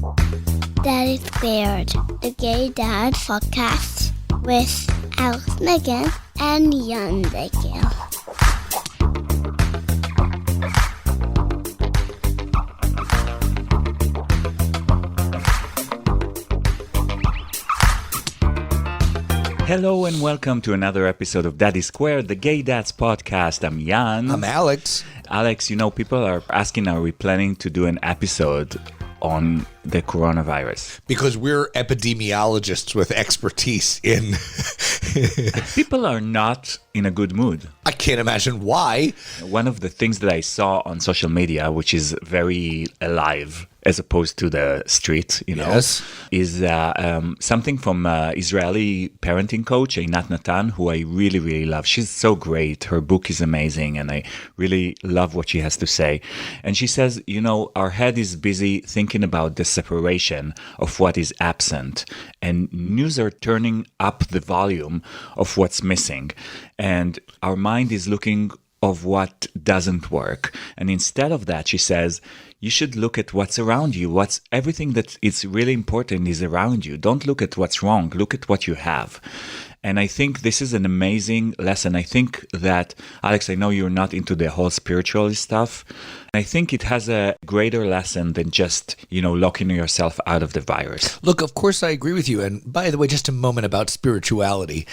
Daddy Squared, the Gay Dad podcast with Alex Megan and Jan Megan. Hello and welcome to another episode of Daddy Squared, the Gay Dads podcast. I'm Jan. I'm Alex. Alex, you know, people are asking, are we planning to do an episode on the coronavirus? Because we're epidemiologists with expertise in... People are not in a good mood. I can't imagine why. One of the things that I saw on social media, which is very alive as opposed to the street, you know, Yes. is something from Israeli parenting coach, Einat Natan, who I really, really love. She's so great. Her book is amazing, and I really love what she has to say. And she says, you know, our head is busy thinking about the separation of what is absent, and news are turning up the volume of what's missing. And our mind is looking of what doesn't work. And instead of that, she says, you should look at what's around you. What's everything that is really important is around you. Don't look at what's wrong. Look at what you have. And I think this is an amazing lesson. I think that, Alex, I know you're not into the whole spiritual stuff. I think it has a greater lesson than just, you know, locking yourself out of the virus. Look, of course I agree with you. And by the way, just a moment about spirituality.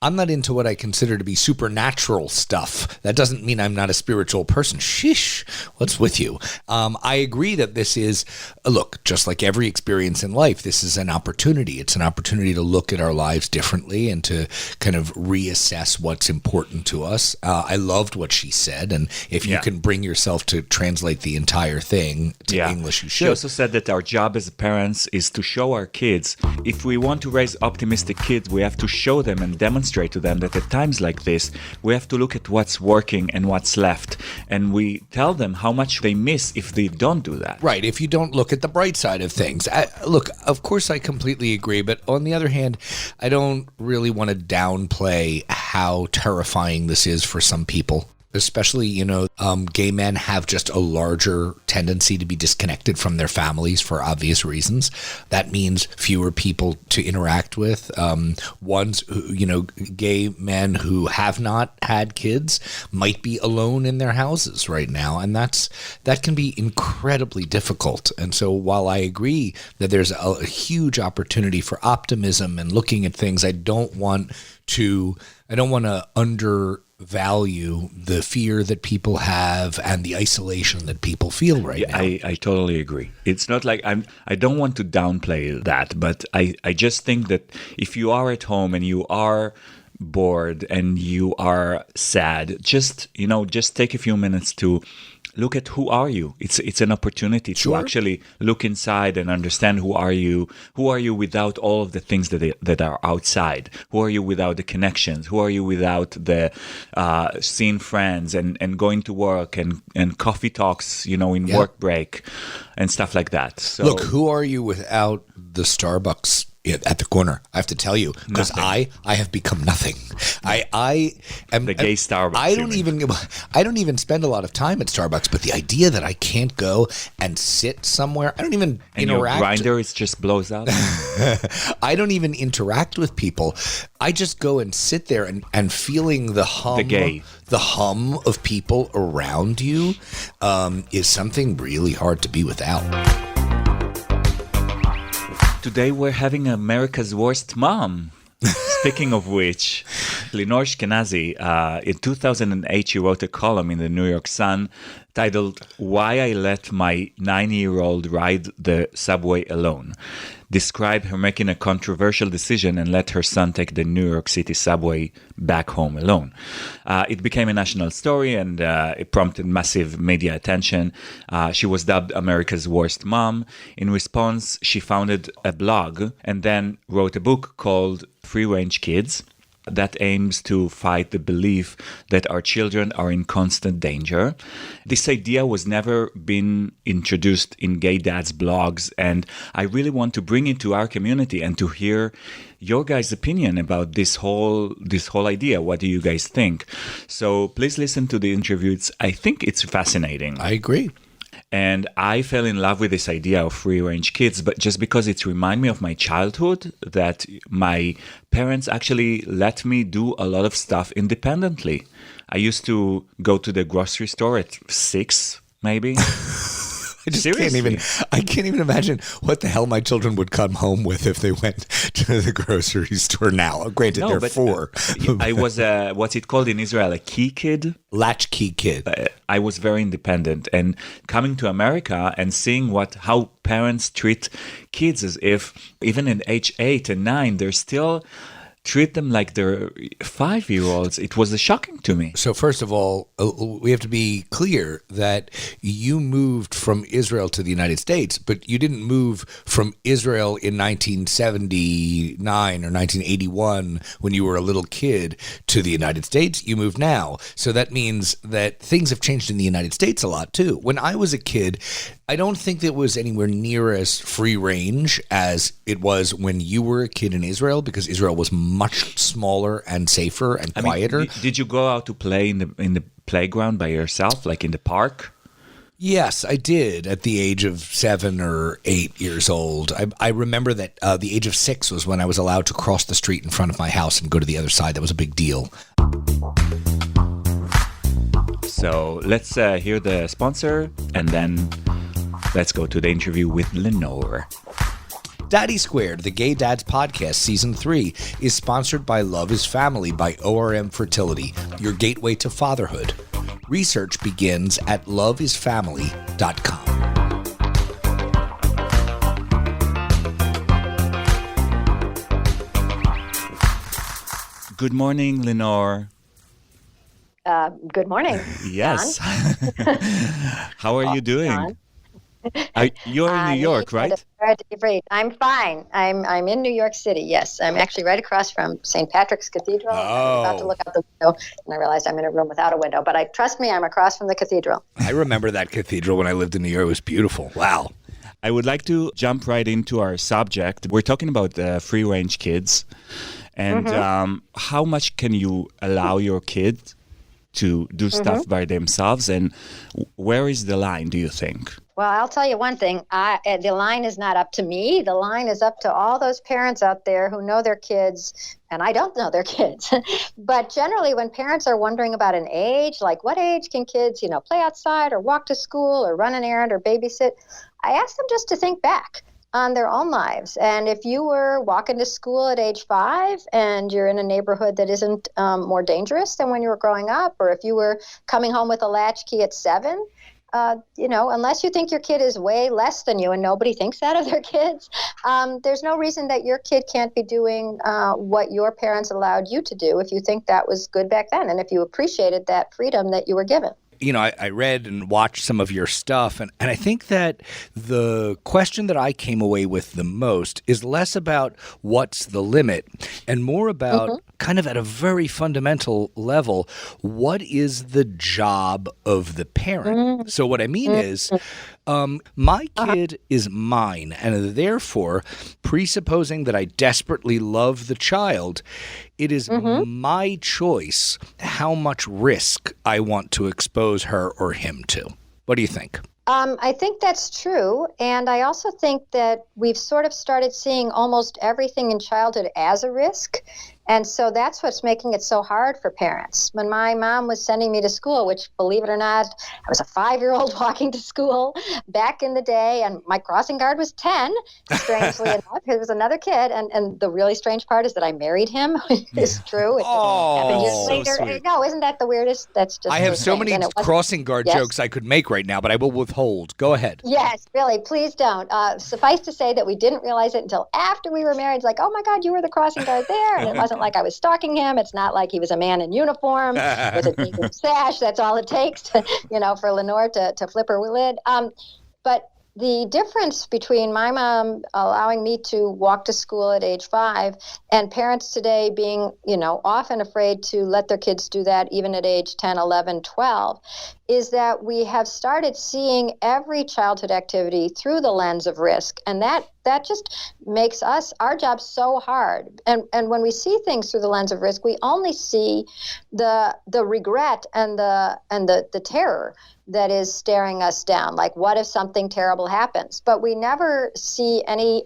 I'm not into what I consider to be supernatural stuff. That doesn't mean I'm not a spiritual person. Shish, what's with you? I agree that this is, look, just like every experience in life, this is an opportunity. It's an opportunity to look at our lives differently and to kind of reassess what's important to us. I loved what she said. And if you can bring yourself to translate the entire thing to English, you should. She also said that our job as parents is to show our kids, if we want to raise optimistic kids, we have to show them and demonstrate to them that at times like this, we have to look at what's working and what's left. And we tell them how much they miss if they don't do that. Right, if you don't look at the bright side of things. Look, of course I completely agree, but on the other hand, I don't really want to downplay how terrifying this is for some people. Especially, you know, gay men have just a larger tendency to be disconnected from their families for obvious reasons. That means fewer people to interact with. Ones who, you know, gay men who have not had kids might be alone in their houses right now. And that can be incredibly difficult. And so while I agree that there's a huge opportunity for optimism and looking at things, I don't want to undervalue the fear that people have and the isolation that people feel now. I totally agree. It's not like I don't want to downplay that, but I just think that if you are at home and you are bored and you are sad, just take a few minutes to look at who are you. It's an opportunity to actually look inside and understand who are you without all of the things that are outside. Who are you without the connections? Who are you without the seeing friends and going to work and coffee talks, you know, in work break and stuff like that. So look, who are you without the Starbucks at the corner? I have to tell you, because I have become nothing. I am the gay Starbucks. I don't even spend a lot of time at Starbucks, but the idea that I can't go and sit somewhere, I don't even interact. Your grinder is just blows out. I don't even interact with people. I just go and sit there and feeling the hum of people around you is something really hard to be without. Today we're having America's Worst Mom. Speaking of which, Lenore Skenazi, in 2008, she wrote a column in the New York Sun titled, "Why I Let My 9-Year-Old Ride the Subway Alone." Described her making a controversial decision and let her son take the New York City subway back home alone. It became a national story and it prompted massive media attention. She was dubbed America's Worst Mom. In response, she founded a blog and then wrote a book called Free Range Kids that aims to fight the belief that our children are in constant danger. This idea was never been introduced in gay dads' blogs, and I really want to bring it to our community and to hear your guys' opinion about this whole idea. What do you guys think? So please listen to the interview. I think it's fascinating. I agree. And I fell in love with this idea of free-range kids, but just because it reminded me of my childhood, that my parents actually let me do a lot of stuff independently. I used to go to the grocery store at 6, maybe. I can't even imagine what the hell my children would come home with if they went to the grocery store now. Granted, they're 4. I was what's it called in Israel, a key kid? Latchkey kid. I was very independent, and coming to America and seeing how parents treat kids as if even at age 8 and 9, they're still treat them like they're 5-year-olds. It was shocking to me. So first of all, we have to be clear that you moved from Israel to the United States, but you didn't move from Israel in 1979 or 1981 when you were a little kid to the United States. You moved now. So that means that things have changed in the United States a lot too. When I was a kid, I don't think it was anywhere near as free range as it was when you were a kid in Israel, because Israel was much smaller and safer and quieter. Did you go out to play in the playground by yourself, like in the park? Yes, I did at the age of 7 or 8 years old. I remember that the age of 6 was when I was allowed to cross the street in front of my house and go to the other side. That was a big deal. So let's hear the sponsor, and then let's go to the interview with Lenore. Daddy Squared, the Gay Dads Podcast, Season 3, is sponsored by Love is Family by ORM Fertility, your gateway to fatherhood. Research begins at loveisfamily.com. Good morning, Lenore. Good morning. Yes. How are you doing? You're in New York, right? I'm fine. I'm in New York City, yes. I'm actually right across from St. Patrick's Cathedral. I'm about to look out the window, and I realized I'm in a room without a window. But trust me, I'm across from the cathedral. I remember that cathedral when I lived in New York. It was beautiful. Wow. I would like to jump right into our subject. We're talking about free-range kids. And how much can you allow your kids to do stuff by themselves? And where is the line, do you think? Well, I'll tell you one thing. The line is not up to me. The line is up to all those parents out there who know their kids, and I don't know their kids. But generally, when parents are wondering about an age, like what age can kids, play outside or walk to school or run an errand or babysit, I ask them just to think back on their own lives. And if you were walking to school at age 5 and you're in a neighborhood that isn't more dangerous than when you were growing up, or if you were coming home with a latchkey at 7, unless you think your kid is way less than you, and nobody thinks that of their kids, there's no reason that your kid can't be doing what your parents allowed you to do if you think that was good back then, and if you appreciated that freedom that you were given. I read and watched some of your stuff, and I think that the question that I came away with the most is less about what's the limit and more about kind of at a very fundamental level, what is the job of the parent? So what I mean is, my kid is mine, and therefore, presupposing that I desperately love the child, it is my choice how much risk I want to expose her or him to. What do you think? I think that's true. And I also think that we've sort of started seeing almost everything in childhood as a risk. And so that's what's making it so hard for parents. When my mom was sending me to school, which, believe it or not, I was a 5-year-old walking to school back in the day, and my crossing guard was 10, strangely enough. It was another kid, and the really strange part is that I married him. It's true. It happened years later. Sweet. No, isn't that the weirdest? That's just I have so many crossing guard jokes I could make right now, but I will withhold. Go ahead. Yes, really, please don't. Suffice to say that we didn't realize it until after we were married. It's like, oh my God, you were the crossing guard there. And it wasn't like I was stalking him. It's not like he was a man in uniform with a big sash. That's all it takes to, for Lenore to flip her lid. But the difference between my mom allowing me to walk to school at age 5 and parents today being, often afraid to let their kids do that even at age 10, 11, 12, is that we have started seeing every childhood activity through the lens of risk. And that just makes our job so hard. And when we see things through the lens of risk, we only see the regret and the terror. that is staring us down. Like, what if something terrible happens? But we never see any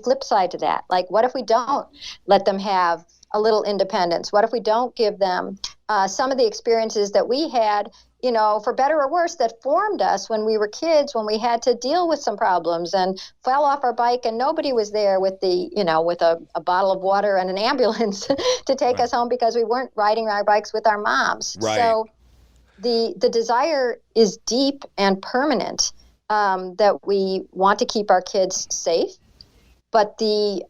flip side to that. Like, what if we don't let them have a little independence? What if we don't give them some of the experiences that we had, for better or worse, that formed us when we were kids, when we had to deal with some problems and fell off our bike and nobody was there with with a bottle of water and an ambulance to take us home because we weren't riding our bikes with our moms. Right. So the desire is deep and permanent, that we want to keep our kids safe, but the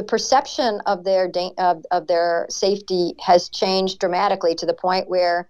perception of their safety has changed dramatically to the point where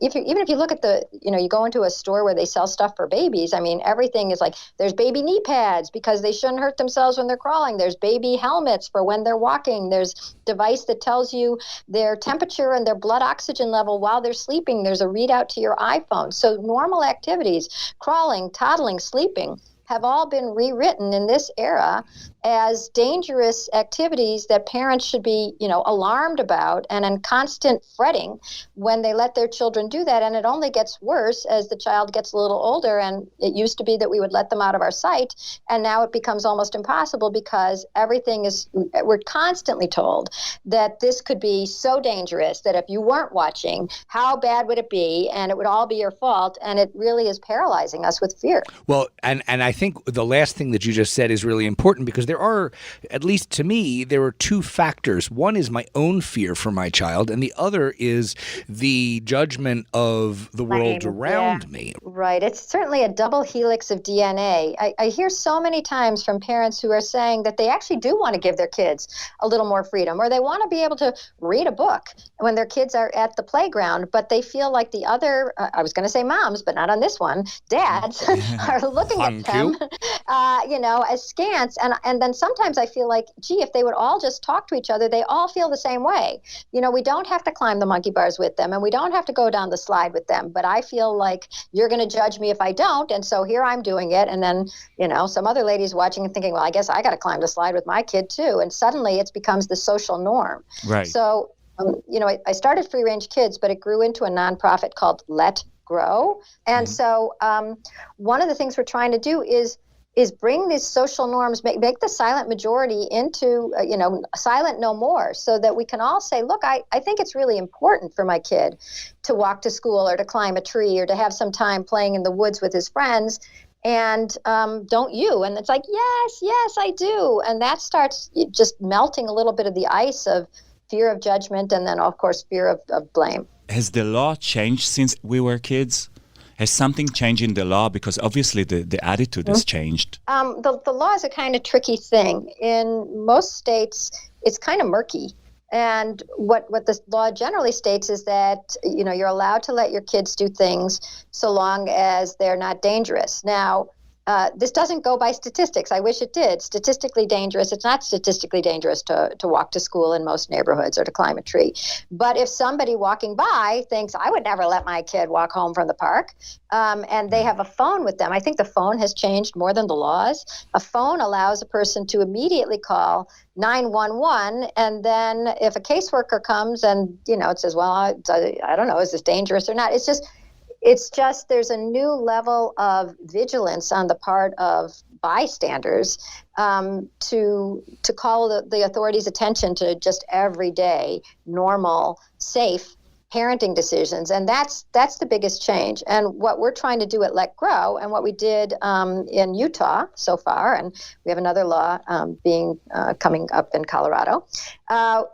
even if you look at you go into a store where they sell stuff for babies, I mean, everything is like, there's baby knee pads because they shouldn't hurt themselves when they're crawling. There's baby helmets for when they're walking. There's device that tells you their temperature and their blood oxygen level while they're sleeping. There's a readout to your iPhone. So normal activities, crawling, toddling, sleeping, have all been rewritten in this era as dangerous activities that parents should be, alarmed about and in constant fretting when they let their children do that. And it only gets worse as the child gets a little older. And it used to be that we would let them out of our sight. And now it becomes almost impossible because we're constantly told that this could be so dangerous that if you weren't watching, how bad would it be? And it would all be your fault. And it really is paralyzing us with fear. Well, and I think the last thing that you just said is really important because there are, at least to me, there are two factors. One is my own fear for my child, and the other is the judgment of the world around me. Right. It's certainly a double helix of DNA. I hear so many times from parents who are saying that they actually do want to give their kids a little more freedom, or they want to be able to read a book when their kids are at the playground, but they feel like the other, I was going to say moms, but not on this one, dads are looking at them, askance. And then sometimes I feel like, gee, if they would all just talk to each other, they all feel the same way. We don't have to climb the monkey bars with them and we don't have to go down the slide with them. But I feel like you're going to judge me if I don't. And so here I'm doing it. And then, some other lady's watching and thinking, well, I guess I got to climb the slide with my kid too. And suddenly it becomes the social norm. Right. So, I started Free Range Kids, but it grew into a nonprofit called Let Grow. And so one of the things we're trying to do is bring these social norms, make the silent majority into, silent no more, so that we can all say, look, I think it's really important for my kid to walk to school or to climb a tree or to have some time playing in the woods with his friends. And don't you? And it's like, yes, I do. And that starts just melting a little bit of the ice of fear of judgment and then, of course, fear of blame. Has the law changed since we were kids? Has something changed in the law? Because obviously the attitude has changed. The law is a kind of tricky thing. In most states, it's kind of murky. And what the law generally states is that, you're allowed to let your kids do things so long as they're not dangerous. Now, this doesn't go by statistics. I wish it did. Statistically dangerous. It's not statistically dangerous to walk to school in most neighborhoods or to climb a tree. But if somebody walking by thinks, I would never let my kid walk home from the park, and they have a phone with them, I think the phone has changed more than the laws. A phone allows a person to immediately call 911, and then if a caseworker comes and, it says, well, I don't know, is this dangerous or not? It's just there's a new level of vigilance on the part of bystanders to call the authorities' attention to just everyday, normal, safe parenting decisions. And that's the biggest change. And what we're trying to do at Let Grow, and what we did in Utah so far, and we have another law coming up in Colorado,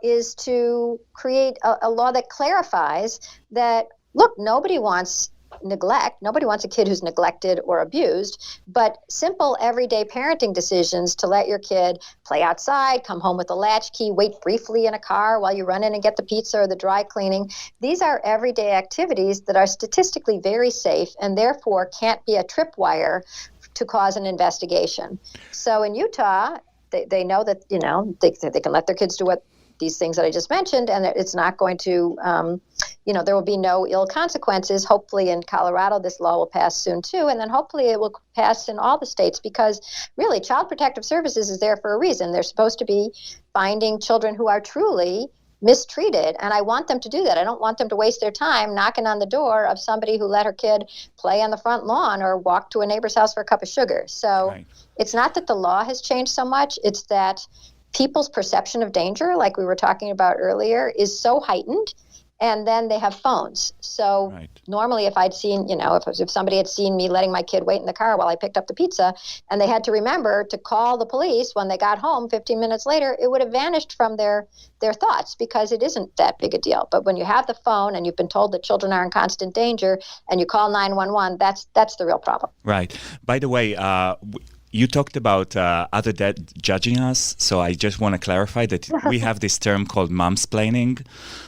is to create a law that clarifies that, look, nobody wants neglect. Nobody wants a kid who's neglected or abused, but simple everyday parenting decisions to let your kid play outside, come home with a latchkey, wait briefly in a car while you run in and get the pizza or the dry cleaning. These are everyday activities that are statistically very safe and therefore can't be a tripwire to cause an investigation. So in Utah, they know that, they can let their kids do these things that I just mentioned, and it's not going to, there will be no ill consequences. Hopefully in Colorado, this law will pass soon too, and then hopefully it will pass in all the states, because really Child Protective Services is there for a reason. They're supposed to be finding children who are truly mistreated. And I want them to do that. I don't want them to waste their time knocking on the door of somebody who let her kid play on the front lawn or walk to a neighbor's house for a cup of sugar. So Right. it's not that the law has changed so much. It's that people's perception of danger, like we were talking about earlier, is so heightened. And then they have phones. So Right. normally if I'd seen, if somebody had seen me letting my kid wait in the car while I picked up the pizza, and they had to remember to call the police when they got home 15 minutes later, it would have vanished from their thoughts, because it isn't that big a deal. But when you have the phone and you've been told that children are in constant danger and you call 911, that's the real problem. Right. By the way, you talked about other dads judging us, so I just want to clarify that we have this term called momsplaining.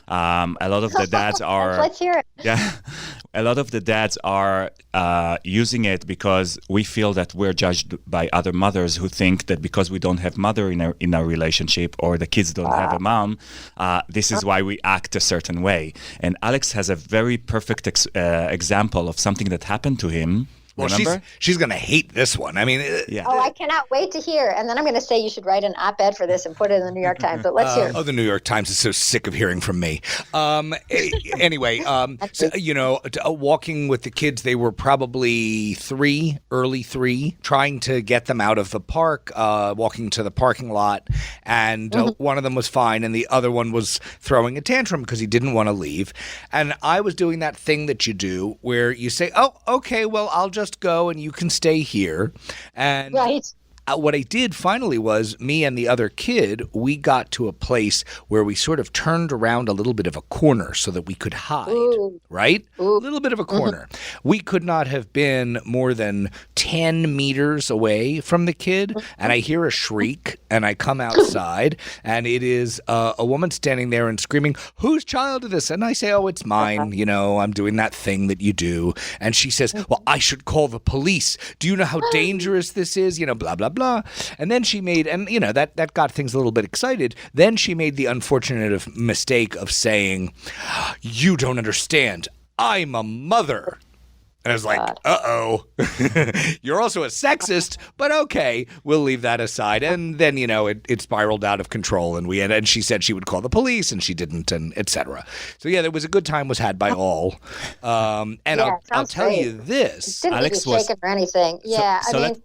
A lot of the dads are. Let's hear it. Yeah, a lot of the dads are using it because we feel that we're judged by other mothers who think that because we don't have mother in our relationship, or the kids don't have a mom, this is why we act a certain way. And Alex has a very perfect example of something that happened to him. Well, Remember? she's going to hate this one. I mean, Yeah. Oh, I cannot wait to hear. And then I'm going to say you should write an op-ed for this and put it in the New York Times. But let's hear it. the New York Times is so sick of hearing from me. Anyway, walking with the kids, they were probably early three, trying to get them out of the park, walking to the parking lot, and one of them was fine, and the other one was throwing a tantrum because he didn't want to leave. And I was doing that thing that you do where you say, oh, okay, well, I'll just go and you can stay here. And Right. What I did finally was, me and the other kid, we got to a place where we sort of turned around a little bit of a corner so that we could hide, Ooh. right? Ooh. A little bit of a corner. We could not have been more than 10 meters away from the kid, and I hear a shriek, and I come outside, and it is a woman standing there and screaming, "Whose child is this?" And I say, "Oh, it's mine. You know, I'm doing that thing that you do." And she says, "Well, I should call the police. Do you know how dangerous this is? You know, blah, blah, blah." And then she made, and you know, that got things a little bit excited. Then she made the unfortunate mistake of saying, "You don't understand. I'm a mother." And I was like, uh-oh. You're also a sexist, but okay, we'll leave that aside. And then, you know, it spiraled out of control, and she said she would call the police, and she didn't, and etc. So yeah, there was a good time was had by all. And Yeah, I'll tell great. you this. Didn't Alex need to shaken or anything. Yeah, so I mean,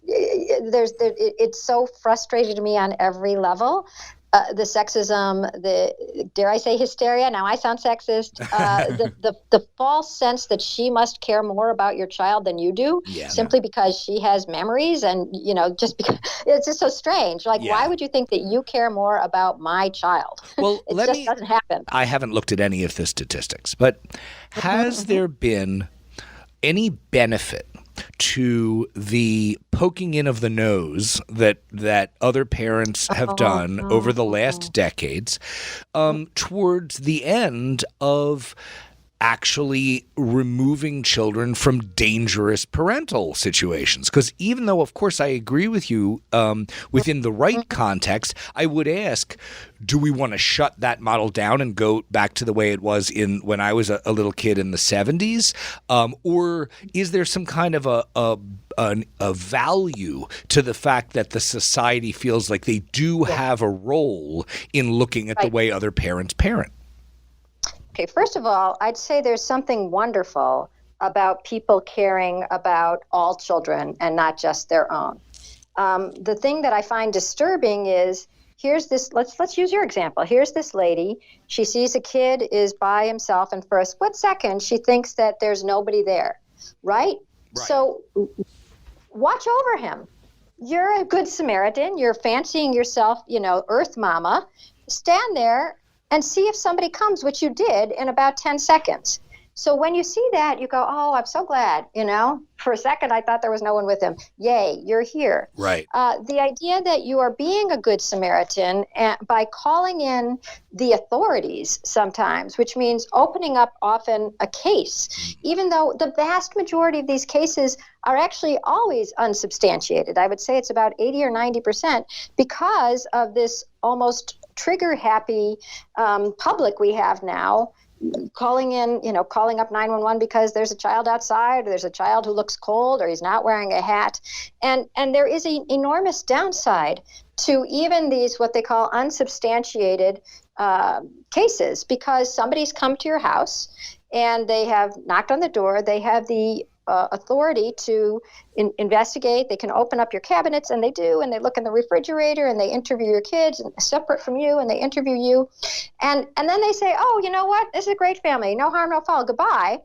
it's so frustrating to me on every level. The sexism, dare I say hysteria? Now I sound sexist. The false sense that she must care more about your child than you do, simply because she has memories, and you know, just because it's just so strange. Like, why would you think that you care more about my child? Well, it just doesn't happen. I haven't looked at any of the statistics, but has there been any benefit to the poking in of the nose that other parents have done over the last decades towards the end of actually removing children from dangerous parental situations? Because even though, of course, I agree with you within the right context, I would ask, do we want to shut that model down and go back to the way it was when I was a little kid in the 70s? Or is there some kind of a value to the fact that the society feels like they do have a role in looking at the way other parents parent? Okay, first of all, I'd say there's something wonderful about people caring about all children and not just their own. The thing that I find disturbing is, here's this, let's use your example. Here's this lady, she sees a kid is by himself, and for a split second, she thinks that there's nobody there, right? So watch over him. You're a good Samaritan. You're fancying yourself, you know, Earth Mama. Stand there and see if somebody comes, which you did in about 10 seconds. So when you see that, you go, oh, I'm so glad, you know. For a second, I thought there was no one with him. Yay, you're here. Right. The idea that you are being a good Samaritan by calling in the authorities sometimes, which means opening up often a case, even though the vast majority of these cases are actually always unsubstantiated. I would say it's about 80 or 90% because of this almost trigger-happy public we have now, calling up 911 because there's a child outside, or there's a child who looks cold, or he's not wearing a hat. And there is an enormous downside to even these, what they call unsubstantiated cases because somebody's come to your house and they have knocked on the door. They have the authority to investigate. They can open up your cabinets, and they do, and they look in the refrigerator, and they interview your kids separate from you, and they interview you. And then they say, oh, you know what? This is a great family. No harm, no foul. Goodbye.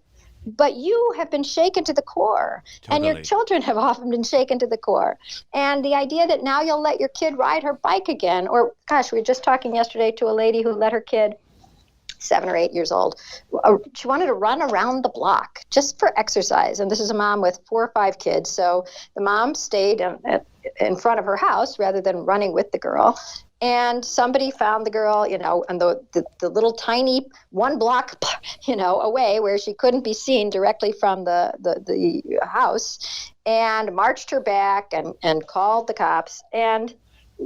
But you have been shaken to the core, and your children have often been shaken to the core. And the idea that now you'll let your kid ride her bike again, or gosh, we were just talking yesterday to a lady who let her kid, 7 or 8 years old. She wanted to run around the block just for exercise. And this is a mom with 4 or 5 kids. So the mom stayed in front of her house rather than running with the girl. And somebody found the girl, on the little tiny 1 block, away where she couldn't be seen directly from the house, and marched her back and called the cops. And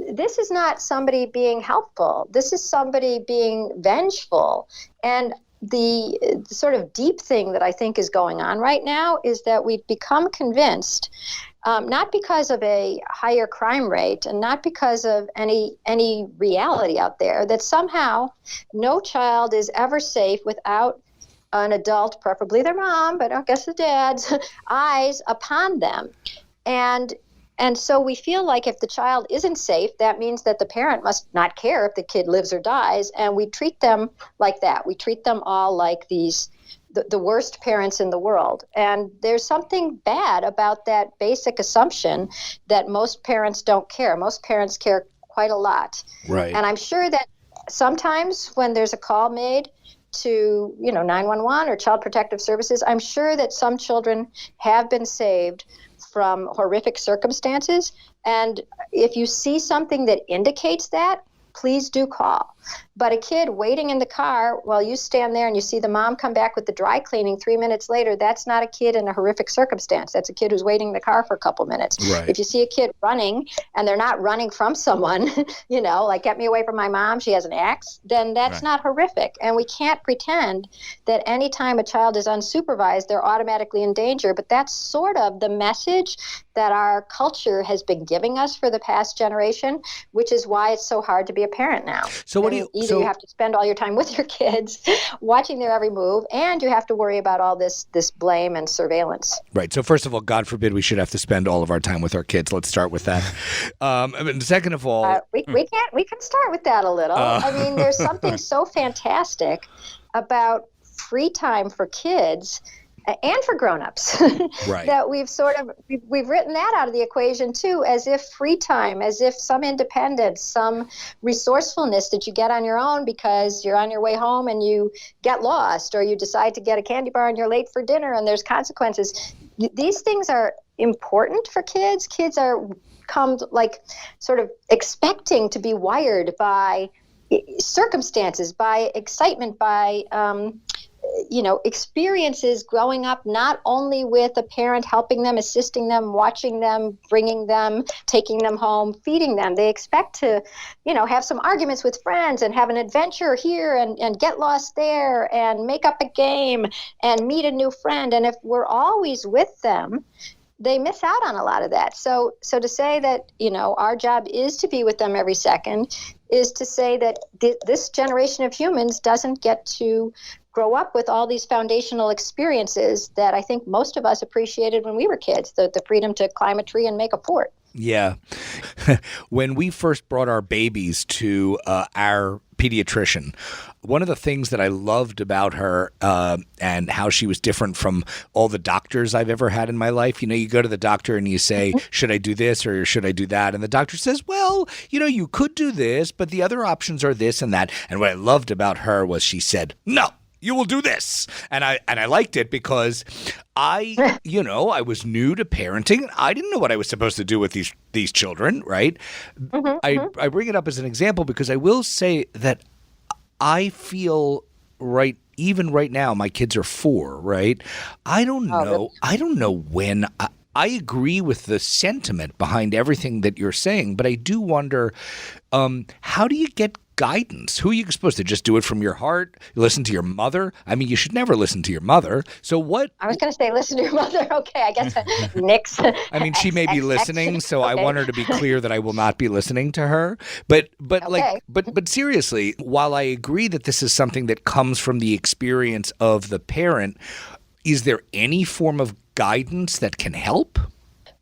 this is not somebody being helpful. This is somebody being vengeful. And the sort of deep thing that I think is going on right now is that we've become convinced, not because of a higher crime rate and not because of any reality out there, that somehow no child is ever safe without an adult, preferably their mom, but I guess the dad's, eyes upon them. And so we feel like if the child isn't safe, that means that the parent must not care if the kid lives or dies. And we treat them like that. We treat them all like the worst parents in the world. And there's something bad about that basic assumption that most parents don't care. Most parents care quite a lot. Right. And I'm sure that sometimes when there's a call made to 911 or Child Protective Services, I'm sure that some children have been saved from horrific circumstances. And if you see something that indicates that, please do call. But a kid waiting in the car while you stand there and you see the mom come back with the dry cleaning 3 minutes later, that's not a kid in a horrific circumstance. That's a kid who's waiting in the car for a couple minutes. Right. If you see a kid running and they're not running from someone, like get me away from my mom, she has an axe, then that's not horrific. And we can't pretend that anytime a child is unsupervised, they're automatically in danger. But that's sort of the message that our culture has been giving us for the past generation, which is why it's so hard to be a parent now. So what do you? Either you have to spend all your time with your kids, watching their every move, and you have to worry about all this blame and surveillance. Right. So first of all, God forbid we should have to spend all of our time with our kids. Let's start with that. And second of all, we can start with that a little. I mean, there's something so fantastic about free time for kids and for grown-ups right. that we've written that out of the equation too, as if free time, as if some independence, some resourcefulness that you get on your own because you're on your way home and you get lost, or you decide to get a candy bar and you're late for dinner and there's consequences. These things are important for kids. Kids are sort of expecting to be wired by circumstances, by excitement, by experiences growing up not only with a parent helping them, assisting them, watching them, bringing them, taking them home, feeding them. They expect to, have some arguments with friends and have an adventure here and get lost there and make up a game and meet a new friend. And if we're always with them, they miss out on a lot of that. So to say that, our job is to be with them every second is to say that this generation of humans doesn't get to grow up with all these foundational experiences that I think most of us appreciated when we were kids, the freedom to climb a tree and make a fort. Yeah. When we first brought our babies to our pediatrician, one of the things that I loved about her and how she was different from all the doctors I've ever had in my life, you go to the doctor and you say, should I do this or should I do that? And the doctor says, well, you could do this, but the other options are this and that. And what I loved about her was she said, no. You will do this. And I liked it because I was new to parenting. I didn't know what I was supposed to do with these children, right? I bring it up as an example because I will say that I feel even right now, my kids are 4, right? I don't know. I don't know when. I agree with the sentiment behind everything that you're saying, but I do wonder, how do you get guidance? Who are you supposed to just do it from your heart? Listen to your mother? I mean, you should never listen to your mother. So what? I was going to say, listen to your mother. Okay, I guess Nick's. I mean, she may be listening, so okay. I want her to be clear that I will not be listening to her. But Okay. but seriously, while I agree that this is something that comes from the experience of the parent, is there any form of guidance that can help?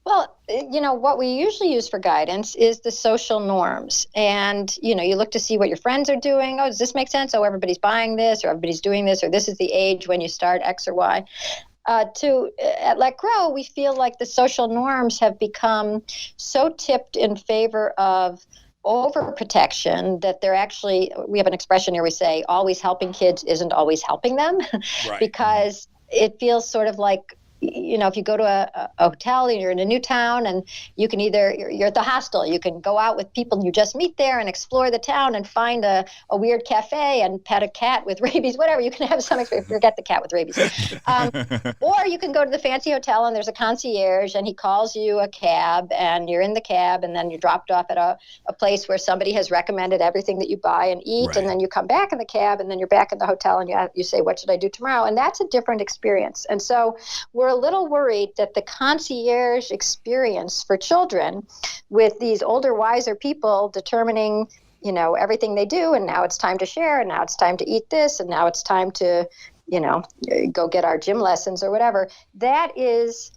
Well, what we usually use for guidance is the social norms. And, you look to see what your friends are doing. Oh, does this make sense? Oh, everybody's buying this, or everybody's doing this, or this is the age when you start X or Y. At Let Grow, we feel like the social norms have become so tipped in favor of overprotection that they're actually, we have an expression here, we say, always helping kids isn't always helping them. Right. Because it feels sort of like, if you go to a hotel and you're in a new town, and you can you're at the hostel, you can go out with people you just meet there and explore the town and find a weird cafe and pet a cat with rabies, whatever. You can have some experience. Forget the cat with rabies. Or you can go to the fancy hotel and there's a concierge and he calls you a cab and you're in the cab and then you're dropped off at a place where somebody has recommended everything that you buy and eat. Right. And then you come back in the cab and then you're back in the hotel and you say, what should I do tomorrow? And that's a different experience. And so we're a little worried that the concierge experience for children, with these older, wiser people determining, everything they do, and now it's time to share, and now it's time to eat this, and now it's time to, go get our gym lessons or whatever. That is,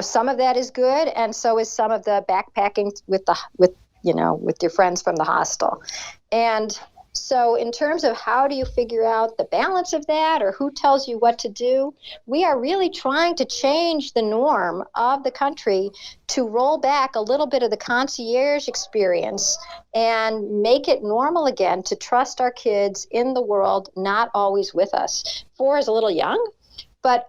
some of that is good, and so is some of the backpacking with your friends from the hostel. And so in terms of how do you figure out the balance of that, or who tells you what to do, we are really trying to change the norm of the country to roll back a little bit of the concierge experience and make it normal again to trust our kids in the world, not always with us. 4 is a little young, but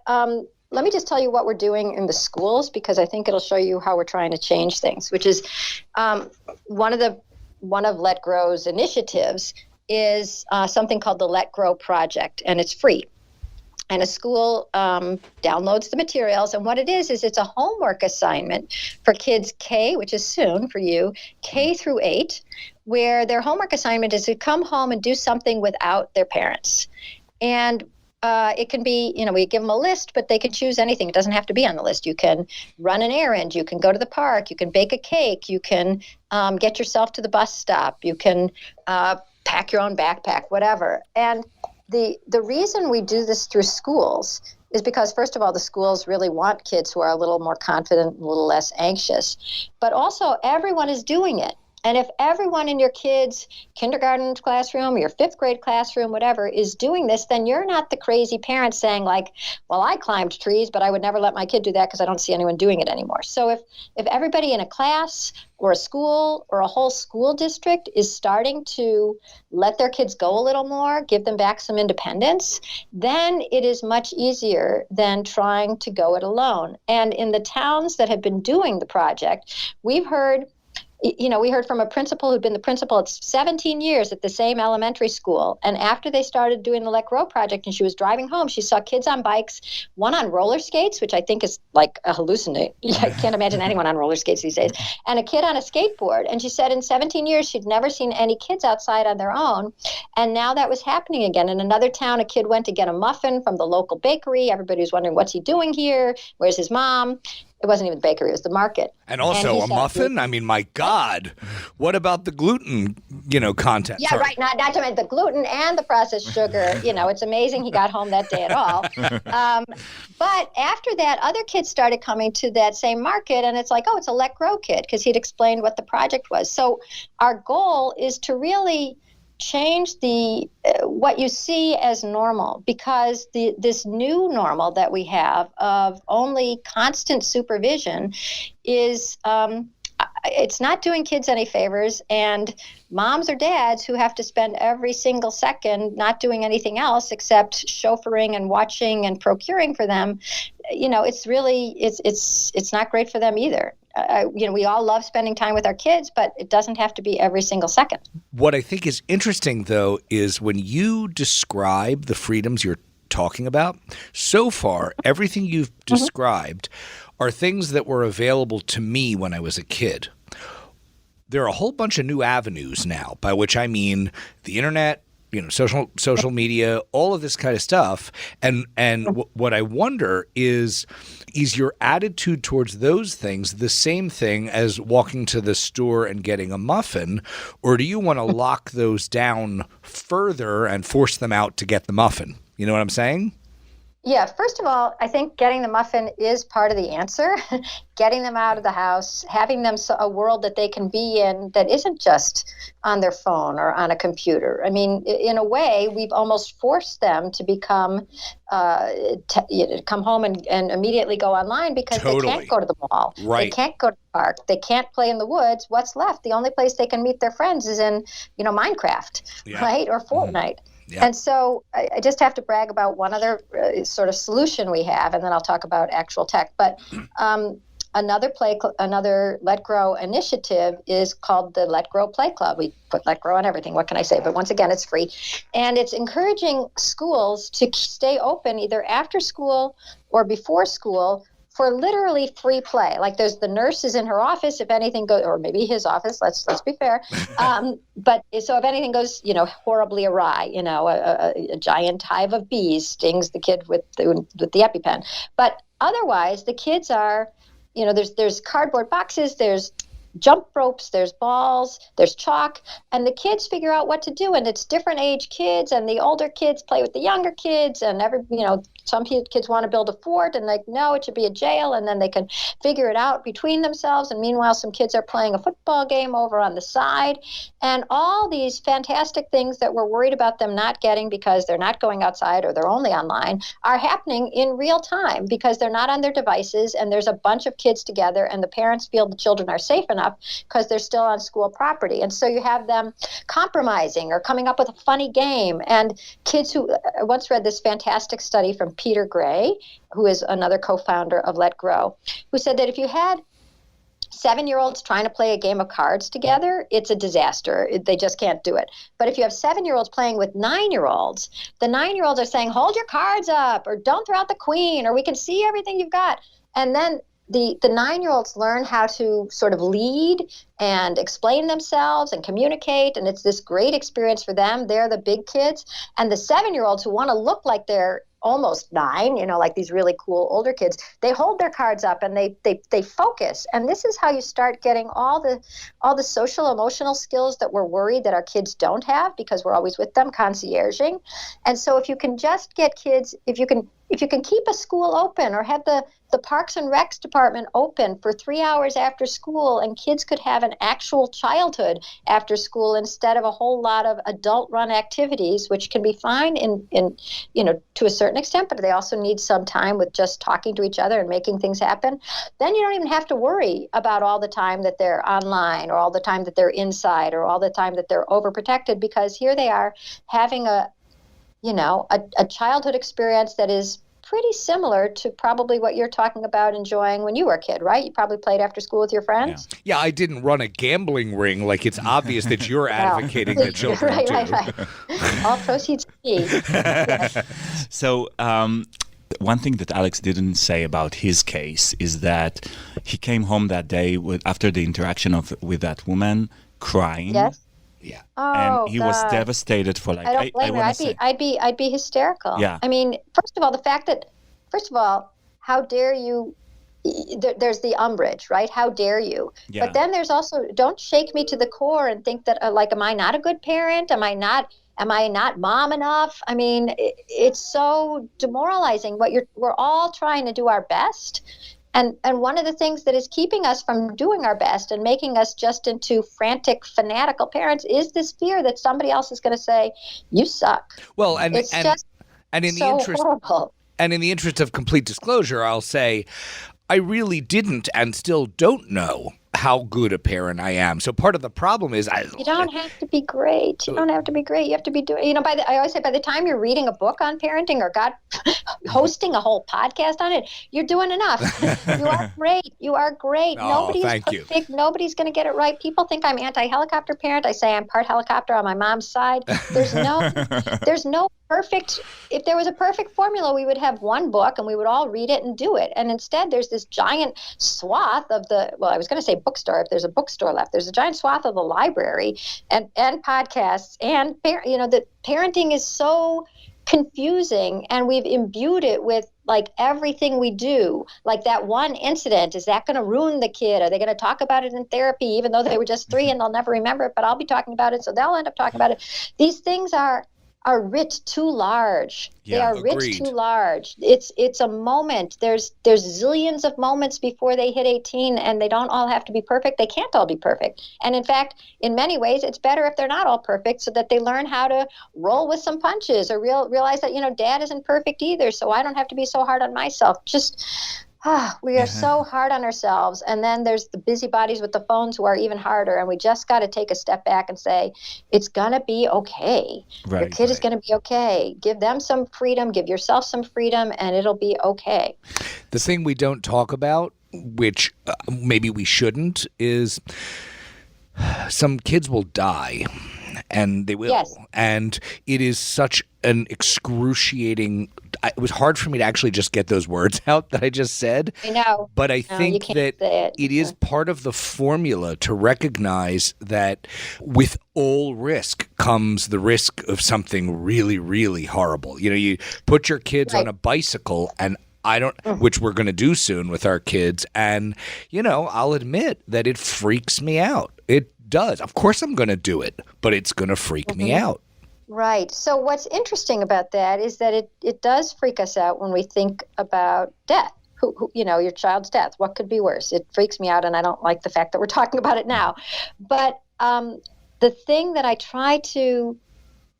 let me just tell you what we're doing in the schools, because I think it'll show you how we're trying to change things, which is one of Let Grow's initiatives is something called the Let Grow Project, and it's free. And a school downloads the materials, and what it is it's a homework assignment for kids K, which is soon for you, K through 8, where their homework assignment is to come home and do something without their parents. And it can be, we give them a list, but they can choose anything. It doesn't have to be on the list. You can run an errand. You can go to the park. You can bake a cake. You can get yourself to the bus stop. You can pack your own backpack, whatever. And the reason we do this through schools is because, first of all, the schools really want kids who are a little more confident, a little less anxious. But also, everyone is doing it. And if everyone in your kid's kindergarten classroom or your 5th grade classroom, whatever, is doing this, then you're not the crazy parent saying like, well, I climbed trees, but I would never let my kid do that because I don't see anyone doing it anymore. So if everybody in a class or a school or a whole school district is starting to let their kids go a little more, give them back some independence, then it is much easier than trying to go it alone. And in the towns that have been doing the project, we heard from a principal who'd been the principal at 17 years at the same elementary school. And after they started doing the Let Grow project and she was driving home, she saw kids on bikes, one on roller skates, which I think is like a hallucination. I can't imagine anyone on roller skates these days, and a kid on a skateboard. And she said in 17 years, she'd never seen any kids outside on their own. And now that was happening again. In another town, a kid went to get a muffin from the local bakery. Everybody was wondering, what's he doing here? Where's his mom? It wasn't even the bakery, it was the market. And also a muffin? I mean, my God. What about the gluten, content? Yeah, right. Not to mention the gluten and the processed sugar. It's amazing he got home that day at all. But after that, other kids started coming to that same market, and it's like, oh, it's a Let Grow kid, because he'd explained what the project was. So our goal is to really change the what you see as normal, because this new normal that we have of only constant supervision is it's not doing kids any favors, and moms or dads who have to spend every single second not doing anything else except chauffeuring and watching and procuring for them, it's really it's not great for them either. We all love spending time with our kids, but it doesn't have to be every single second. What I think is interesting, though, is when you describe the freedoms you're talking about, so far, everything you've described are things that were available to me when I was a kid. there are a whole bunch of new avenues now, by which I mean the internet, social media, all of this kind of stuff. And what I wonder is your attitude towards those things the same thing as walking to the store and getting a muffin, or do you want to lock those down further and force them out to get the muffin? You know what I'm saying? Yeah, first of all, I think getting the muffin is part of the answer. Getting them out of the house, having them a world that they can be in that isn't just on their phone or on a computer. I mean, in a way, we've almost forced them to become, come home and immediately go online because they can't go to the mall. Right. They can't go to the park. They can't play in the woods. What's left? The only place they can meet their friends is in, Minecraft, right? Or Fortnite. Mm-hmm. Yeah. And so I just have to brag about one other sort of solution we have, and then I'll talk about actual tech. But another Let Grow initiative is called the Let Grow Play Club. We put Let Grow on everything. What can I say? But once again, it's free. And it's encouraging schools to stay open either after school or before school for literally free play. Like there's the nurse is in her office, if anything goes, or maybe his office, let's be fair. But so if anything goes, horribly awry, a giant hive of bees stings the kid with the EpiPen. But otherwise, the kids are, there's cardboard boxes, there's jump ropes, there's balls, there's chalk, and the kids figure out what to do. And it's different age kids, and the older kids play with the younger kids, and some kids want to build a fort, and no, it should be a jail, and then they can figure it out between themselves. And meanwhile, some kids are playing a football game over on the side, and all these fantastic things that we're worried about them not getting because they're not going outside or they're only online are happening in real time because they're not on their devices, and there's a bunch of kids together, and the parents feel the children are safe enough because they're still on school property. And so you have them compromising or coming up with a funny game. And kids who I once read this fantastic study from Peter Gray, who is another co-founder of Let Grow, who said that if you had 7-year-olds trying to play a game of cards together, it's a disaster. They just can't do it. But if you have 7-year-olds playing with 9-year-olds, the 9-year-olds are saying, hold your cards up, or don't throw out the queen, or we can see everything you've got. And then the 9-year-olds learn how to sort of lead and explain themselves and communicate, and it's this great experience for them. They're the big kids. And the 7-year-olds who want to look like they're almost 9, like these really cool older kids, they hold their cards up and they focus. And this is how you start getting all the social emotional skills that we're worried that our kids don't have because we're always with them, concierging. And so if you can just get kids, if you can keep a school open or have the Parks and Recs department open for 3 hours after school, and kids could have an actual childhood after school instead of a whole lot of adult-run activities, which can be fine in to a certain extent, but they also need some time with just talking to each other and making things happen. Then you don't even have to worry about all the time that they're online or all the time that they're inside or all the time that they're overprotected, because here they are having a childhood experience that is pretty similar to probably what you're talking about enjoying when you were a kid, right? You probably played after school with your friends. Yeah, I didn't run a gambling ring like it's obvious that you're advocating that children do. Right. All proceeds to me. Yes. So one thing that Alex didn't say about his case is that he came home that day after the interaction with that woman crying. Yes. Yeah. Oh, and he was God. devastated for I don't blame her. I'd be hysterical. Yeah. I mean, first of all, how dare you? There's the umbrage, right? How dare you? Yeah. But then there's also, don't shake me to the core and think that am I not a good parent? Am I not mom enough? I mean, it's so demoralizing. We're all trying to do our best. And one of the things that is keeping us from doing our best and making us just into frantic, fanatical parents is this fear that somebody else is going to say, you suck. Well, and in so horrible. And in the interest of complete disclosure, I'll say I really didn't and still don't know how good a parent I am. So part of the problem is you don't have to be great. You don't have to be great. You have to be doing, I always say by the time you're reading a book on parenting or hosting a whole podcast on it, you're doing enough. You are great. You are great. Oh, Nobody's thank you. perfect. Nobody's going to get it right. People think I'm anti-helicopter parent. I say I'm part helicopter on my mom's side. There's no if there was a perfect formula, we would have one book and we would all read it and do it. And instead, there's this giant swath of I was going to say bookstore, if there's a bookstore left, there's a giant swath of the library and podcasts and, the parenting is so confusing, and we've imbued it with like everything we do. Like that one incident, is that going to ruin the kid? Are they going to talk about it in therapy, even though they were just 3 and they'll never remember it, but I'll be talking about it, so they'll end up talking about it. These things are writ too large. Yeah, they are agreed. writ too large. It's a moment. There's zillions of moments before they hit 18, and they don't all have to be perfect. They can't all be perfect. And in fact, in many ways, it's better if they're not all perfect, so that they learn how to roll with some punches, or realize that, dad isn't perfect either, so I don't have to be so hard on myself. We are so hard on ourselves. And then there's the busybodies with the phones who are even harder. And we just got to take a step back and say, it's going to be okay. Your kid is going to be okay. Give them some freedom. Give yourself some freedom, and it'll be okay. The thing we don't talk about, which maybe we shouldn't, is some kids will die. And they will. Yes. And it is such an excruciating. It was hard for me to actually just get those words out that I just said. I know. But I think that it is part of the formula to recognize that with all risk comes the risk of something really, really horrible. You put your kids on a bicycle, and which we're going to do soon with our kids. And, I'll admit that it freaks me out. It does. Of course I'm going to do it, but it's going to freak me out. Right. So what's interesting about that is that it does freak us out when we think about death. Your child's death. What could be worse? It freaks me out, and I don't like the fact that we're talking about it now. But the thing that I try to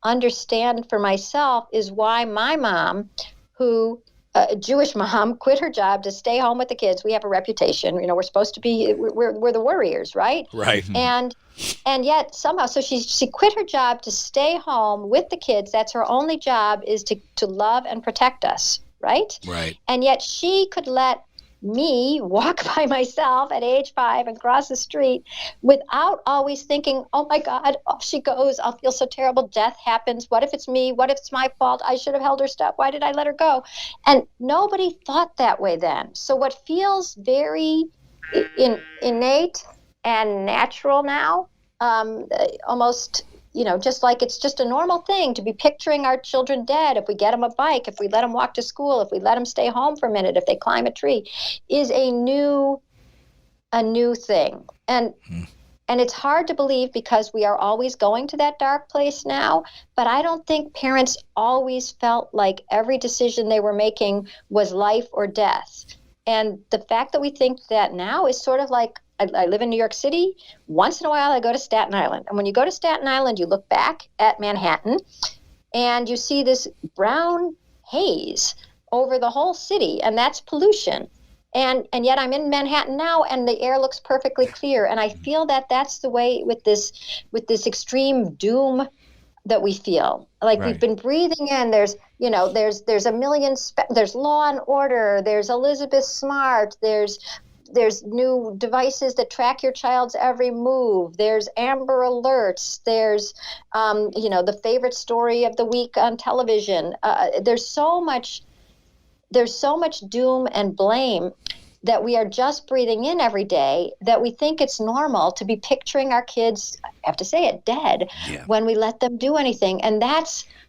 understand for myself is why my mom, who a Jewish mom, quit her job to stay home with the kids. We have a reputation. We're supposed to be, we're the worriers, right? Right. And yet somehow, so she quit her job to stay home with the kids. That's her only job, is to love and protect us, right? Right. And yet she could let me walk by myself at age 5 and cross the street without always thinking, oh my God, off she goes. I'll feel so terrible. Death happens. What if it's me? What if it's my fault? I should have held her stuff. Why did I let her go? And nobody thought that way then. So what feels very innate and natural now, almost, just like it's just a normal thing to be picturing our children dead, if we get them a bike, if we let them walk to school, if we let them stay home for a minute, if they climb a tree, is a new thing. And it's hard to believe, because we are always going to that dark place now. But I don't think parents always felt like every decision they were making was life or death. And the fact that we think that now is sort of like, I live in New York City. Once in a while, I go to Staten Island. And when you go to Staten Island, you look back at Manhattan, and you see this brown haze over the whole city, and that's pollution. And yet I'm in Manhattan now, and the air looks perfectly clear. And I feel that that's the way with this extreme doom that we feel. Like We've been breathing in. There's a million. There's Law and Order. There's Elizabeth Smart. There's new devices that track your child's every move. There's Amber Alerts. There's, the favorite story of the week on television. There's so much doom and blame that we are just breathing in every day, that we think it's normal to be picturing our kids, I have to say it, dead when we let them do anything. And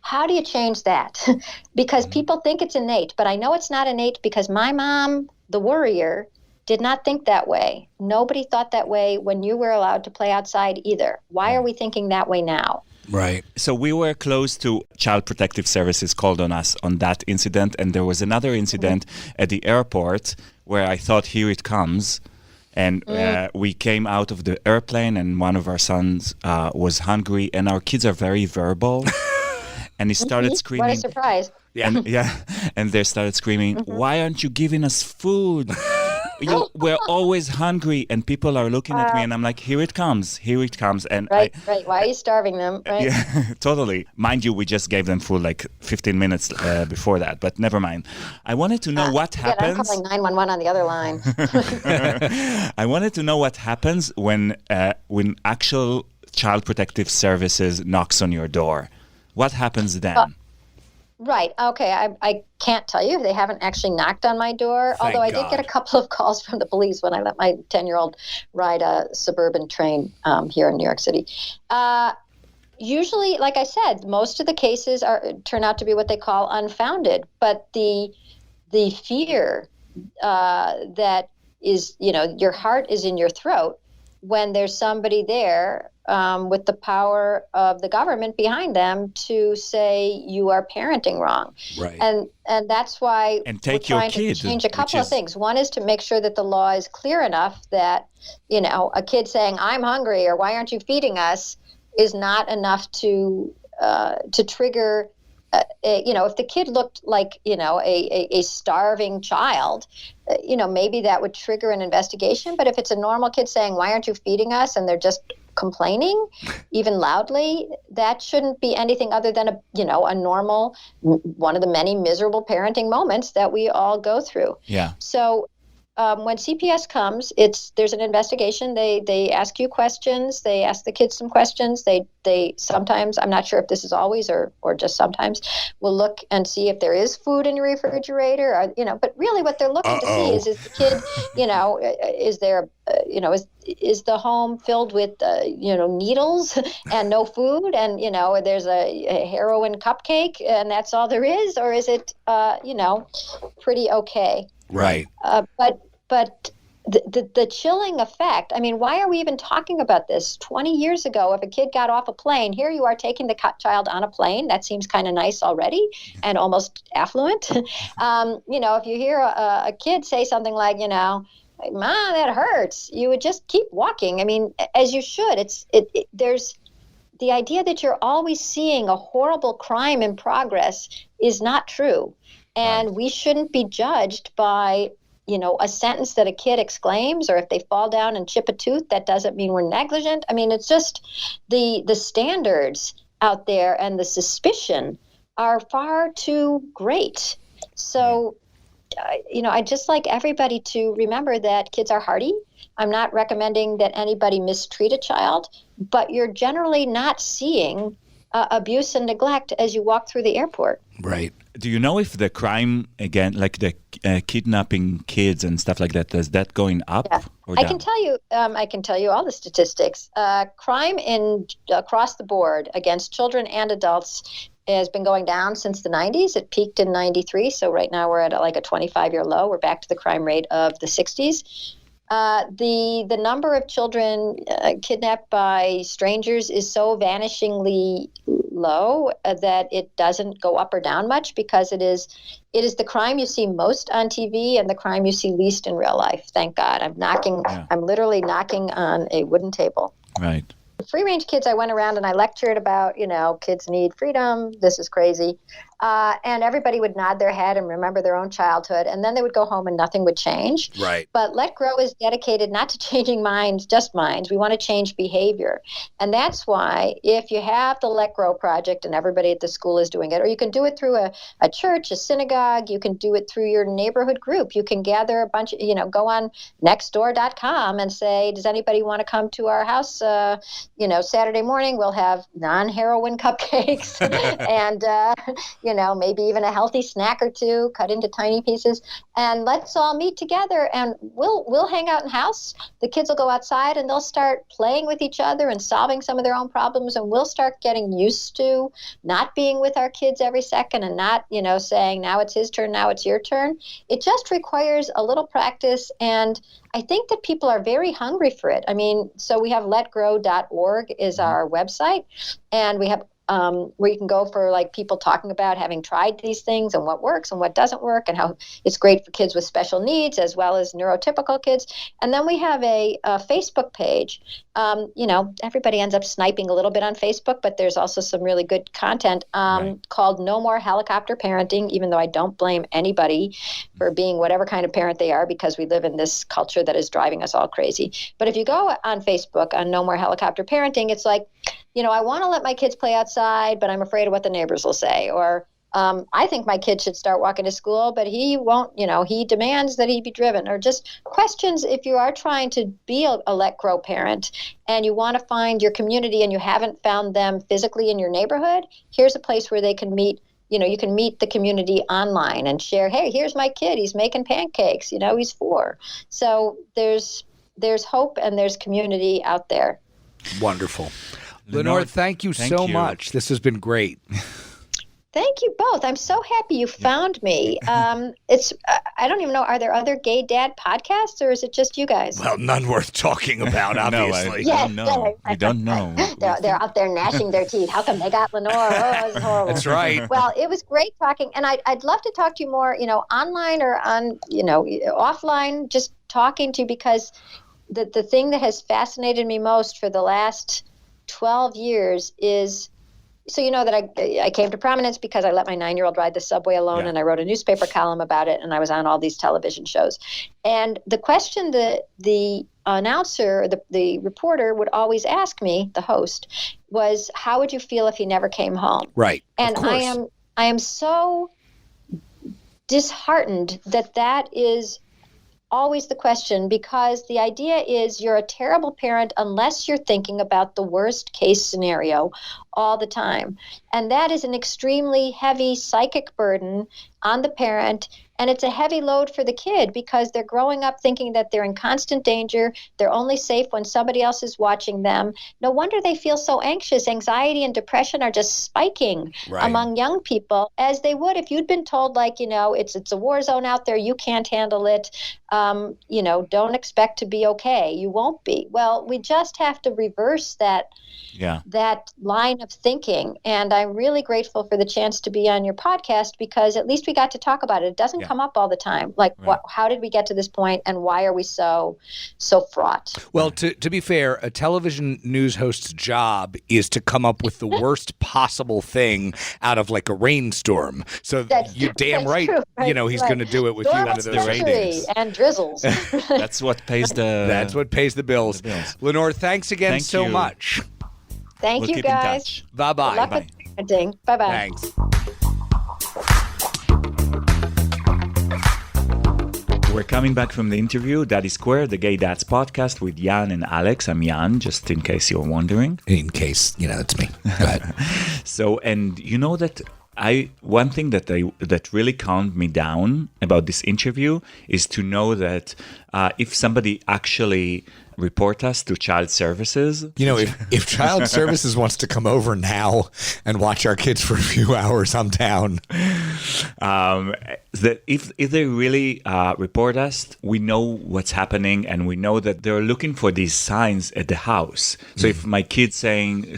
how do you change that? Because people think it's innate, but I know it's not innate, because my mom, the worrier, did not think that way. Nobody thought that way when you were allowed to play outside either. Why are we thinking that way now? Right. So we were close to Child Protective Services called on us on that incident. And there was another incident at the airport where I thought, here it comes. And we came out of the airplane, and one of our sons was hungry. And our kids are very verbal. And he started screaming. What a surprise. And they started screaming, why aren't you giving us food? We're always hungry, and people are looking at me, and I'm like, here it comes. And right. Why are you starving them? Right? Yeah, totally. Mind you, we just gave them food like 15 minutes before that, but never mind. I wanted to know what happens. I'm calling 911 on the other line. I wanted to know what happens when actual Child Protective Services knocks on your door. What happens then? Right. Okay. I can't tell you. They haven't actually knocked on my door. Thank Although I did get a God. couple of calls from the police when I let my 10-year-old ride a suburban train here in New York City. Usually, like I said, most of the cases turn out to be what they call unfounded. But the fear that is, your heart is in your throat when there's somebody there with the power of the government behind them to say you are parenting wrong. Right. And that's why And we're take your trying to kid, change a which couple of is things. One is to make sure that the law is clear enough that, a kid saying, I'm hungry, or why aren't you feeding us, is not enough to trigger. If the kid looked like, a starving child, maybe that would trigger an investigation. But if it's a normal kid saying, why aren't you feeding us? And they're just complaining, even loudly, that shouldn't be anything other than a normal, one of the many miserable parenting moments that we all go through. yeah. So when CPS comes, there's an investigation. They ask you questions. They ask the kids some questions. They sometimes, I'm not sure if this is always or just sometimes, will look and see if there is food in your refrigerator. But really, what they're looking to see is the kid, is there, is the home filled with needles and no food, and there's a heroin cupcake and that's all there is, or is it pretty okay? Right. But the chilling effect, I mean, why are we even talking about this? 20 years ago, if a kid got off a plane, here you are taking the child on a plane. That seems kind of nice already and almost affluent. If you hear a kid say something like, Mom, that hurts, you would just keep walking. I mean, as you should. There's the idea that you're always seeing a horrible crime in progress is not true. And we shouldn't be judged by a sentence that a kid exclaims, or if they fall down and chip a tooth, that doesn't mean we're negligent. I mean, it's just the standards out there and the suspicion are far too great. So, I'd just like everybody to remember that kids are hardy. I'm not recommending that anybody mistreat a child, but you're generally not seeing abuse and neglect as you walk through the airport. Right. Do you know if the crime, again, like the kidnapping kids and stuff like that, is that going up or down? I can tell you all the statistics. Crime across the board against children and adults has been going down since the 90s. It peaked in 93, so right now we're at like a 25-year low. We're back to the crime rate of the 60s. The number of children kidnapped by strangers is so vanishingly low that it doesn't go up or down much, because it is the crime you see most on TV and the crime you see least in real life. Thank God. I'm literally knocking on a wooden table. Right. Free range kids, I went around and I lectured about, kids need freedom. This is crazy. And everybody would nod their head and remember their own childhood. And then they would go home and nothing would change. Right. But Let Grow is dedicated not to changing minds, just minds. We want to change behavior. And that's why if you have the Let Grow project and everybody at the school is doing it, or you can do it through a church, a synagogue, you can do it through your neighborhood group. You can gather a bunch of, go on nextdoor.com and say, does anybody want to come to our house? Saturday morning we'll have non-heroin cupcakes and, maybe even a healthy snack or two cut into tiny pieces. And let's all meet together and we'll hang out in house. The kids will go outside and they'll start playing with each other and solving some of their own problems. And we'll start getting used to not being with our kids every second and not, saying now it's his turn, now it's your turn. It just requires a little practice. And I think that people are very hungry for it. I mean, so we have letgrow.org is our website, and we have where you can go for like people talking about having tried these things and what works and what doesn't work and how it's great for kids with special needs as well as neurotypical kids. And then we have a Facebook page. Everybody ends up sniping a little bit on Facebook, but there's also some really good content called No More Helicopter Parenting, even though I don't blame anybody for being whatever kind of parent they are, because we live in this culture that is driving us all crazy. But if you go on Facebook on No More Helicopter Parenting, it's like, I want to let my kids play outside, but I'm afraid of what the neighbors will say. Or I think my kid should start walking to school, but he won't, he demands that he be driven. Or just questions if you are trying to be a Let Grow parent and you want to find your community and you haven't found them physically in your neighborhood, here's a place where they can meet you can meet the community online and share, hey, here's my kid, he's making pancakes, he's 4. So there's hope and there's community out there. Wonderful. Lenore, thank you so much. This has been great. Thank you both. I'm so happy you found me. I don't even know, are there other gay dad podcasts, or is it just you guys? Well, none worth talking about, obviously. We don't know. They're out there gnashing their teeth. How come they got Lenore? Oh, it's horrible. That's right. Well, it was great talking, and I'd love to talk to you more, online or on, offline, just talking to you, because the thing that has fascinated me most for the last 12 years is, so that I came to prominence because I let my 9-year-old ride the subway alone, and I wrote a newspaper column about it, and I was on all these television shows. And the question that the announcer, the reporter would always ask me, the host, was, how would you feel if he never came home? Right. And I am so disheartened that is always the question, because the idea is you're a terrible parent unless you're thinking about the worst case scenario all the time. And that is an extremely heavy psychic burden on the parent. And it's a heavy load for the kid, because they're growing up thinking that they're in constant danger. They're only safe when somebody else is watching them. No wonder they feel so anxious. Anxiety and depression are just spiking among young people, as they would if you'd been told, it's a war zone out there. You can't handle it. Don't expect to be okay. You won't be. Well, we just have to reverse that line of thinking. And I'm really grateful for the chance to be on your podcast, because at least we got to talk about it. It doesn't come up all the time. How did we get to this point, and why are we so fraught? Well, to be fair, a television news host's job is to come up with the worst possible thing out of a rainstorm. So you're damn right. True, right. He's going to do it with Storm you under those ratings. And drizzles. That's what pays the bills. Lenore, thanks again so much. Thank you, guys. Bye-bye. Good luck with parenting. Bye-bye. Thanks. We're coming back from the interview, Daddy Square, the Gay Dads podcast with Jan and Alex. I'm Jan, just in case you're wondering. In case, it's me. Go ahead. So, and that one thing that really calmed me down about this interview is to know that if somebody actually report us to child services. If child services wants to come over now and watch our kids for a few hours, I'm down. That if they really report us, we know what's happening, and we know that they're looking for these signs at the house. So if my kid's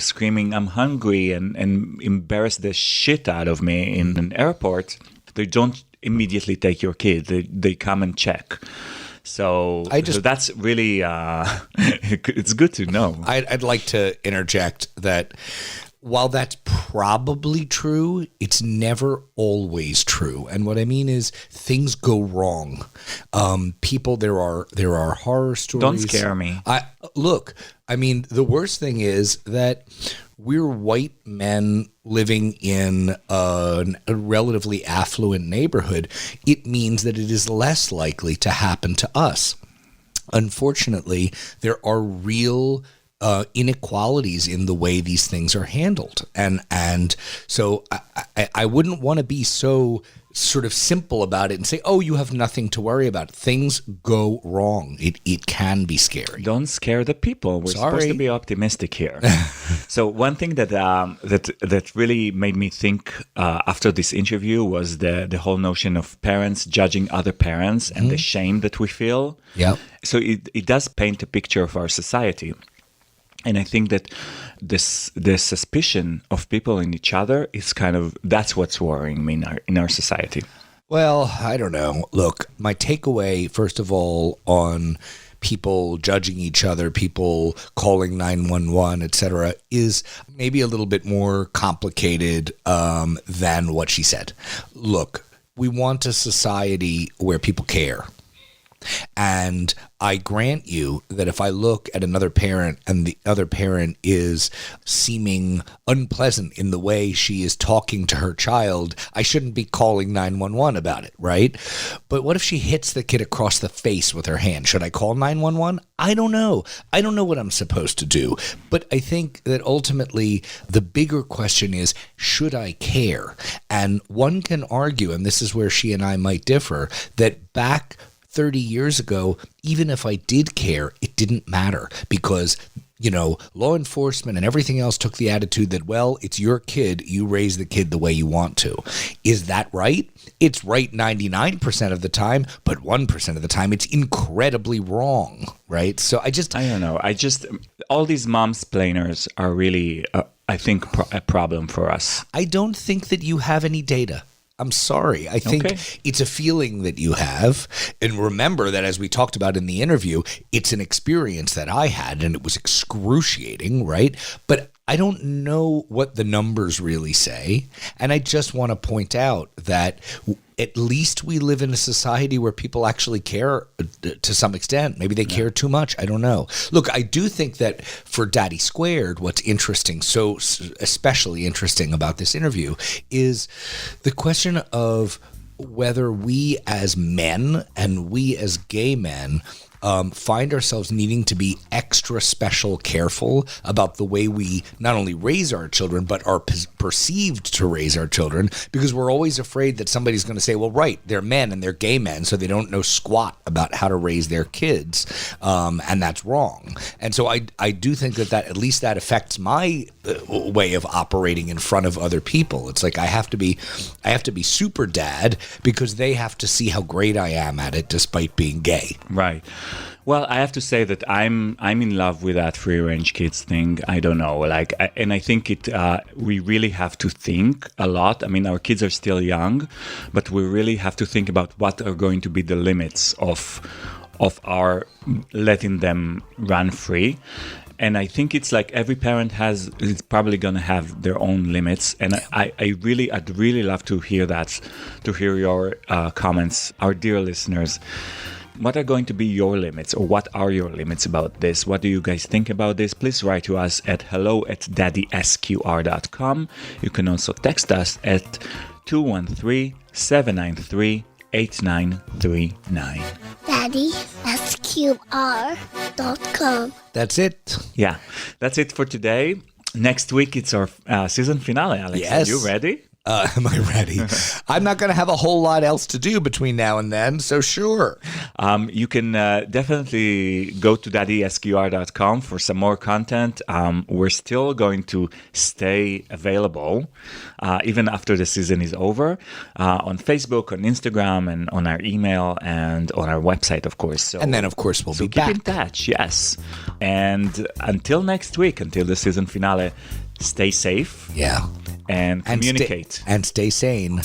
screaming, I'm hungry, and embarrass the shit out of me in an airport, they don't immediately take your kid. They come and check. So that's really, it's good to know. I'd like to interject that while that's probably true, it's never always true. And what I mean is things go wrong. There are horror stories. Don't scare me. The worst thing is that we're white men living in a relatively affluent neighborhood. It means that it is less likely to happen to us. Unfortunately, there are real inequalities in the way these things are handled. And so I wouldn't want to be so sort of simple about it and say, oh, you have nothing to worry about. Things go wrong. It can be scary. Don't scare the people. We're supposed to be optimistic here. So one thing that really made me think after this interview was the whole notion of parents judging other parents and the shame that we feel. Yeah. So it does paint a picture of our society. And I think that the suspicion of people in each other is that's what's worrying me in our society. Well, I don't know. Look, my takeaway, first of all, on people judging each other, people calling 911, etc., is maybe a little bit more complicated than what she said. Look, we want a society where people care. And I grant you that if I look at another parent and the other parent is seeming unpleasant in the way she is talking to her child, I shouldn't be calling 911 about it, right? But what if she hits the kid across the face with her hand? Should I call 911? I don't know. I don't know what I'm supposed to do. But I think that ultimately the bigger question is, should I care? And one can argue, and this is where she and I might differ, that back 30 years ago, even if I did care, it didn't matter because, law enforcement and everything else took the attitude that, well, it's your kid, you raise the kid the way you want to. Is that right? It's right 99% of the time, but 1% of the time it's incredibly wrong, right? So I don't know. All these momsplainers are really, I think, a problem for us. I don't think that you have any data. I'm sorry. I think it's a feeling that you have. And remember that as we talked about in the interview, it's an experience that I had and it was excruciating, right? But I don't know what the numbers really say. And I just want to point out that at least we live in a society where people actually care to some extent. Maybe they care too much. I don't know. Look, I do think that for Daddy Squared, what's interesting, so especially interesting about this interview, is the question of whether we as men and we as gay men find ourselves needing to be extra special careful about the way we not only raise our children, but are perceived to raise our children, because we're always afraid that somebody's going to say, well, right, they're men and they're gay men, so they don't know squat about how to raise their kids, and that's wrong. And so I do think that at least that affects my way of operating in front of other people. It's like I have to be super dad because they have to see how great I am at it despite being gay. Right. Well, I have to say that I'm in love with that free range kids thing. I don't know, and I think we really have to think a lot. I mean, our kids are still young, but we really have to think about what are going to be the limits of our letting them run free. And I think it's like every parent is probably going to have their own limits. And I'd really love to hear that, to hear your comments, our dear listeners. What are going to be your limits, or what are your limits about this? What do you guys think about this? Please write to us at hello@daddysqr.com. You can also text us at 213-793-8939. daddysqr.com. That's it. Yeah, that's it for today. Next week, it's our season finale, Alex. Yes. Are you ready? Am I ready? I'm not going to have a whole lot else to do between now and then, so sure. You can definitely go to daddysqr.com for some more content. We're still going to stay available even after the season is over on Facebook, on Instagram, and on our email and on our website, of course. And then, of course, we'll be back. back. Keep in touch, yes. And until next week, until the season finale, stay safe. Yeah. And communicate. And stay sane.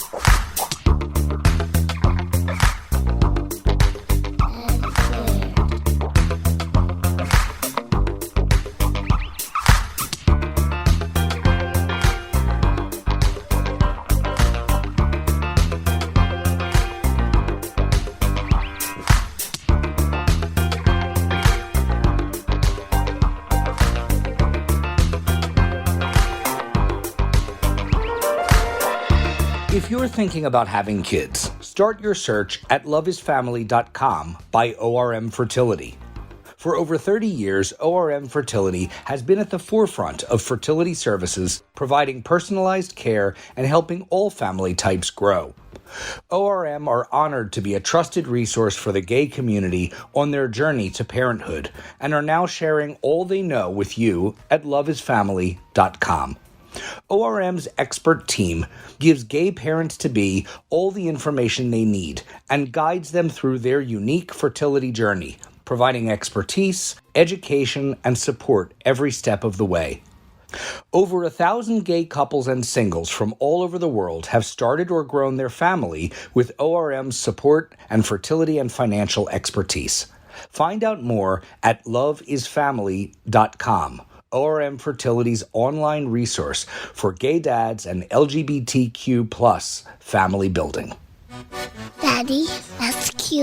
If you're thinking about having kids, start your search at loveisfamily.com by ORM Fertility. For over 30 years, ORM Fertility has been at the forefront of fertility services, providing personalized care and helping all family types grow. ORM are honored to be a trusted resource for the gay community on their journey to parenthood and are now sharing all they know with you at loveisfamily.com. ORM's expert team gives gay parents-to-be all the information they need and guides them through their unique fertility journey, providing expertise, education, and support every step of the way. Over 1,000 gay couples and singles from all over the world have started or grown their family with ORM's support and fertility and financial expertise. Find out more at loveisfamily.com. ORM Fertility's online resource for gay dads and LGBTQ+ family building. daddysqr.com.